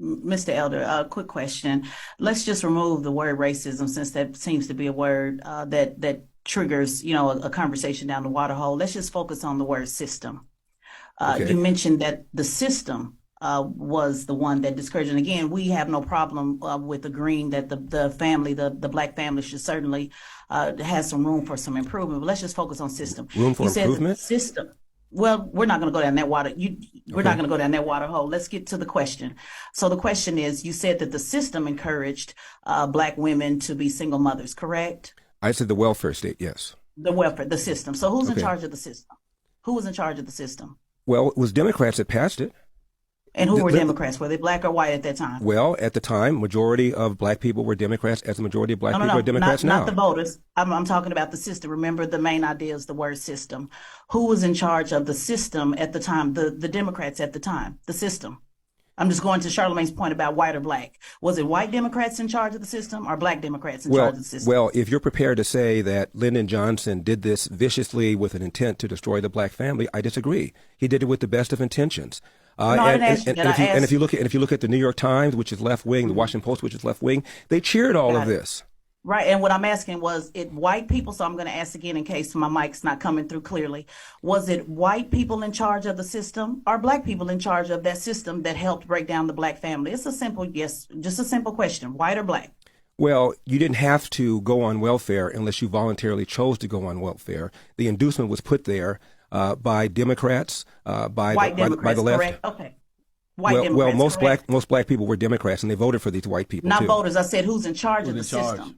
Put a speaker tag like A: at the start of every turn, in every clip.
A: Mr. Elder, quick question. Let's just remove the word racism since that seems to be a word that triggers, a conversation down the water hole. Let's just focus on the word system. You
B: Okay.
A: mentioned that the system was the one that discouraged. And again, we have no problem with agreeing that the family, the black family, should certainly has some room for some improvement. But let's just focus on system.
B: Room for
A: You said that the
B: improvement?
A: system. Well, we're not going to go down that water. We're not
B: Okay.
A: going to go down that water hole. Let's get to the question. So the question is, you said that the system encouraged black women to be single mothers, correct?
B: I said the welfare state, yes.
A: The welfare, the system. So who's in
B: Okay.
A: charge of the system? Who was in charge of the system?
B: Well, it was Democrats that passed it.
A: And who were
B: Li-
A: Democrats? Were they black or white at that time?
B: Well, at the time, majority of black people were Democrats, as the majority of black
A: No, no,
B: people are
A: no,
B: Democrats
A: not the
B: now.
A: voters. I'm talking about the system. Remember, the main idea is the word system. Who was in charge of the system at the time? The Democrats at the time. The system. I'm just going to Charlemagne's point about white or black. Was it white Democrats in charge of the system or black Democrats in charge
B: Well,
A: of the system?
B: well, if you're prepared to say that Lyndon Johnson did this viciously with an intent to destroy the black family, I disagree. He did it with the best of intentions.
A: No, I didn't ask you that. I
B: If
A: asked.
B: you look at the New York Times, which is left wing, the
A: Mhm.
B: Washington Post, which is left wing, they cheered all of
A: Got it.
B: this.
A: Right. And what I'm asking was it white people? So I'm going to ask again in case my mic's not coming through clearly. Was it white people in charge of the system or black people in charge of that system that helped break down the black family? It's a simple yes, just a simple question. White or black?
B: Well, you didn't have to go on welfare unless you voluntarily chose to go on welfare. The inducement was put there by Democrats,
A: White
B: by the
A: Democrats,
B: left.
A: correct? Okay. White
B: Well,
A: Democrats, correct?
B: most black people were Democrats, and they voted for these white people
A: Not
B: too.
A: voters. I said who's in charge of
C: Who's
A: the
C: in charge?
A: system?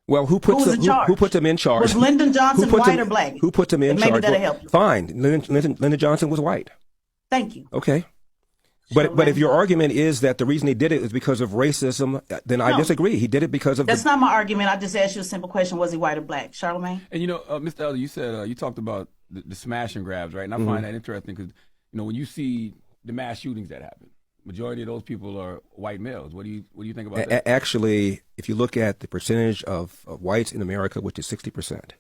B: Well,
A: Who was in
B: who put
A: charge?
B: them in charge?
A: Was Lyndon
B: Who
A: Johnson
B: put
A: white
B: them
A: or black?
B: who put them in
A: Maybe
B: charge?
A: that'll
B: Well,
A: help you.
B: fine. Lyndon Johnson was white.
A: Thank you.
B: Okay. But if
A: Charlemagne.
B: your argument is that the reason he did it is because of racism, then I
A: No,
B: disagree. He did it because of
A: that's
B: the
A: not my argument. I just asked you a simple question. Was he white or black? Charlemagne?
C: And Mr. Elder, you said you talked about the smash and grabs, right? And I
B: Mhm.
C: find that interesting because when you see the mass shootings that happen, majority of those people are white males. What do you think about that?
B: Actually, if you look at the percentage of whites in America, which is 60%,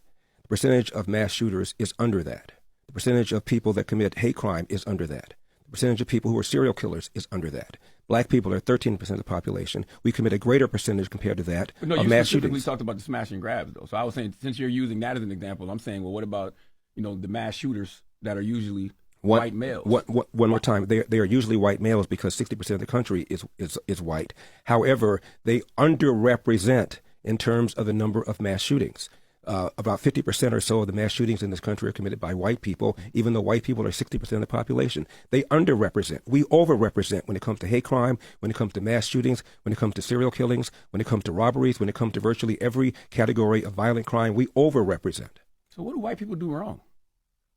B: the percentage of mass shooters is under that. The percentage of people that commit hate crime is under that. The percentage of people who are serial killers is under that. Black people are 13% of the population. We commit a greater percentage compared to that
C: But no,
B: of
C: you
B: mass
C: specifically
B: shootings.
C: talked about the smash and grabs, though. So I was saying, since you're using that as an example, I'm saying, well, what about the mass shooters that are usually white males?
B: One more time. They are usually white males because 60% of the country is white. However, they underrepresent in terms of the number of mass shootings. About 50% or so of the mass shootings in this country are committed by white people, even though white people are 60% of the population. They underrepresent. We overrepresent when it comes to hate crime, when it comes to mass shootings, when it comes to serial killings, when it comes to robberies, when it comes to virtually every category of violent crime. We overrepresent.
C: So what do white people do wrong?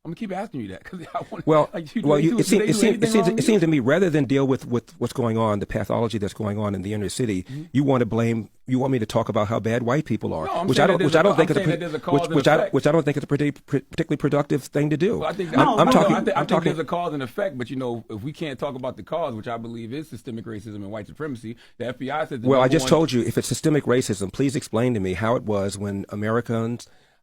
C: I'm gonna keep asking you that because I want.
B: Well,
C: Like,
B: it
C: do they do anything wrong?
B: it seems to me rather than deal with what's going on, the pathology that's going on in the inner city, you want me to talk about how bad white people are,
C: No, I'm
B: which
C: saying
B: I don't,
C: that
B: which I don't think
C: I'm
B: is
C: saying that there's a cause and effect.
B: which I don't think is a particularly productive thing to do.
C: Well, I think
A: No,
C: I'm
A: no,
C: talking.
A: no.
C: I think there's a cause and effect, but if we can't talk about the cause, which I believe is systemic racism and white supremacy, the FBI says.
B: Well, I just told you if it's systemic racism, please explain to me how it was when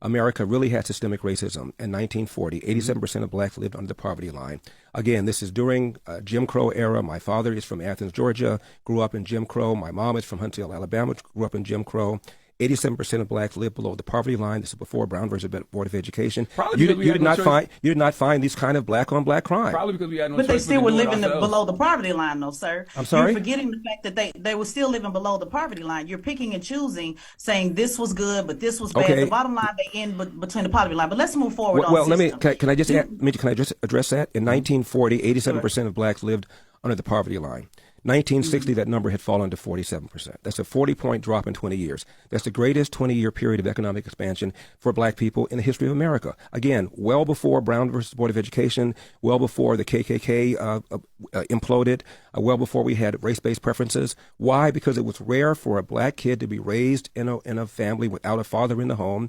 B: America really had systemic racism in 1940. 87% of blacks lived under the poverty line. Again, this is during Jim Crow era. My father is from Athens, Georgia, grew up in Jim Crow. My mom is from Huntsville, Alabama, grew up in Jim Crow. 87% of blacks live below the poverty line. This is before Brown versus Board of Education.
C: Probably
B: You,
C: because we
B: you
C: had
B: did
C: no
B: not
C: choice.
B: find you did not find these kind of black on black crime.
C: Probably because we had no
A: But they
C: choice
A: still
C: but
A: were
C: to do it
A: living
C: ourselves.
A: below the poverty line, though, sir.
B: I'm sorry?
A: You're forgetting the fact that they were still living below the poverty line. You're picking and choosing, saying this was good, but this was bad.
B: Okay.
A: The bottom line, they end between the poverty line. But let's move forward on
B: Well,
A: system.
B: can I just address that? In 1940, 87%
A: Sure.
B: of blacks lived under the poverty line. 1960, that number had fallen to 47%. That's a 40-point drop in 20 years. That's the greatest 20-year period of economic expansion for black people in the history of America. Again, well before Brown versus Board of Education, well before the KKK imploded, well before we had race-based preferences. Why? Because it was rare for a black kid to be raised in a family without a father in the home.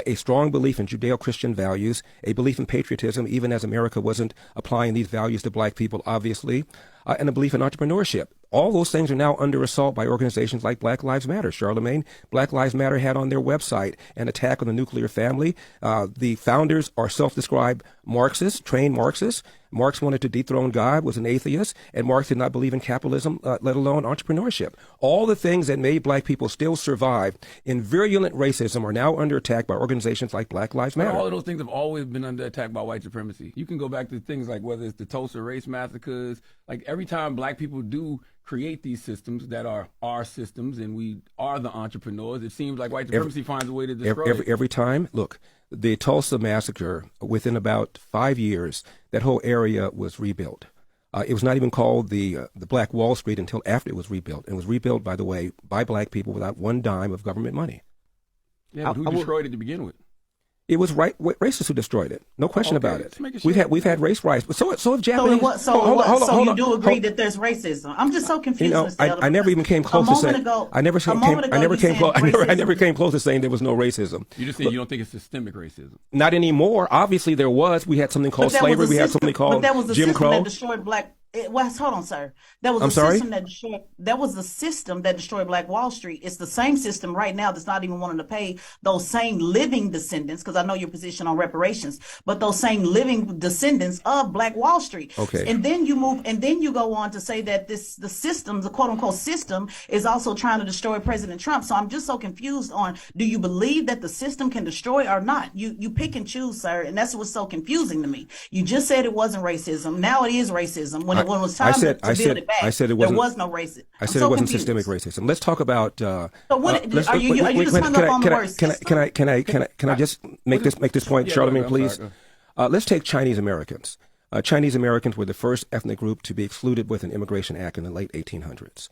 B: A strong belief in Judeo-Christian values, a belief in patriotism, even as America wasn't applying these values to black people, obviously, and a belief in entrepreneurship. All those things are now under assault by organizations like Black Lives Matter. Charlemagne, Black Lives Matter had on their website an attack on the nuclear family. The founders are self-described Marxists, trained Marxists. Marx wanted to dethrone God, was an atheist, and Marx did not believe in capitalism, let alone entrepreneurship. All the things that made black people still survive in virulent racism are now under attack by organizations like Black Lives Matter.
C: All of those things have always been under attack by white supremacy. You can go back to things like whether it's the Tulsa race massacres. Like every time black people do create these systems that are our systems and we are the entrepreneurs, it seems like white supremacy finds a way to destroy it.
B: Every time, look, the Tulsa massacre, within about 5 years, that whole area was rebuilt. It was not even called the Black Wall Street until after it was rebuilt. And it was rebuilt, by the way, by black people without one dime of government money.
C: Yeah, but who destroyed it to begin with?
B: It was racists who destroyed it. No question about it. We've had race riots, but so have Japanese.
A: So you do agree that there's racism? I'm just so confused.
B: You know, I never even came close to saying. I never came close to saying there was no racism.
C: You just said you don't think it's systemic racism.
B: Not anymore. Obviously, there was. We had something called slavery. We had something called Jim Crow.
A: That destroyed black. Hold on, sir. That was the system that destroyed Black Wall Street. It's the same system right now that's not even wanting to pay those same living descendants, because I know your position on reparations, but those same living descendants of Black Wall Street.
B: Okay.
A: And then you go on to say that the system, the quote unquote system, is also trying to destroy President Trump. So I'm just so confused on, do you believe that the system can destroy or not? You pick and choose, sir, and that's what's so confusing to me. You just said it wasn't racism. Now it is racism. When it was time to build it back, there was no racism.
B: I said it wasn't systemic racism. Let's talk about.
A: So what are you just hung up on the word system?
B: Can I just make this point, Charlamagne, please? Let's take Chinese Americans. Chinese Americans were the first ethnic group to be excluded with an Immigration Act in the late 1800s.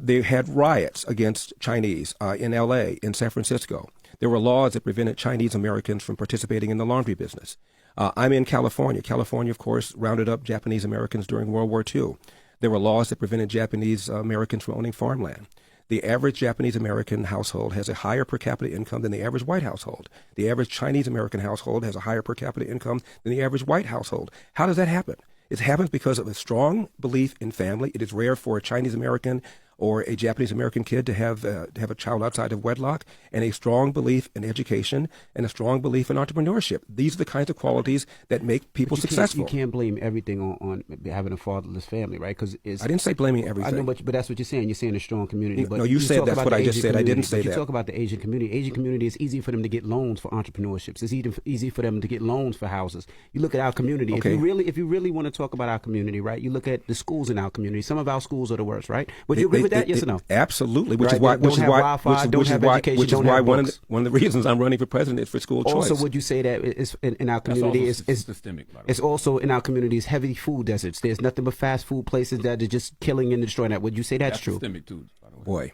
B: They had riots against Chinese in L.A., in San Francisco. There were laws that prevented Chinese Americans from participating in the laundry business. I'm in California. California, of course, rounded up Japanese Americans during World War II. There were laws that prevented Japanese Americans from owning farmland. The average Japanese American household has a higher per capita income than the average white household. The average Chinese American household has a higher per capita income than the average white household. How does that happen? It happens because of a strong belief in family. It is rare for a Chinese American or a Japanese American kid to have a child outside of wedlock, and a strong belief in education and a strong belief in entrepreneurship. These are the kinds of qualities that make people successful.
D: You can't blame everything on having a fatherless family, right? Because
B: I didn't say blaming everything.
D: I know, but that's what you're saying. You're saying a strong community. But
B: no, you said that's what I just said. I didn't say that.
D: You talk about the Asian community. Asian community, it's easy for them to get loans for entrepreneurships. It's easy for them to get loans for houses. You look at our community.
B: Okay.
D: If you really want to talk about our community, right? You look at the schools in our community. Some of our schools are the worst, right? Would you agree with that? Yes or no?
B: Absolutely, which
D: right.
B: is why one of the reasons I'm running for president is for school choice.
D: Also, would you say that it's in our community is
C: systemic?
D: It's also in our communities heavy food deserts. There's nothing but fast food places that are just killing and destroying that. Would you say that's true?
C: Systemic too, by the way.
B: Boy,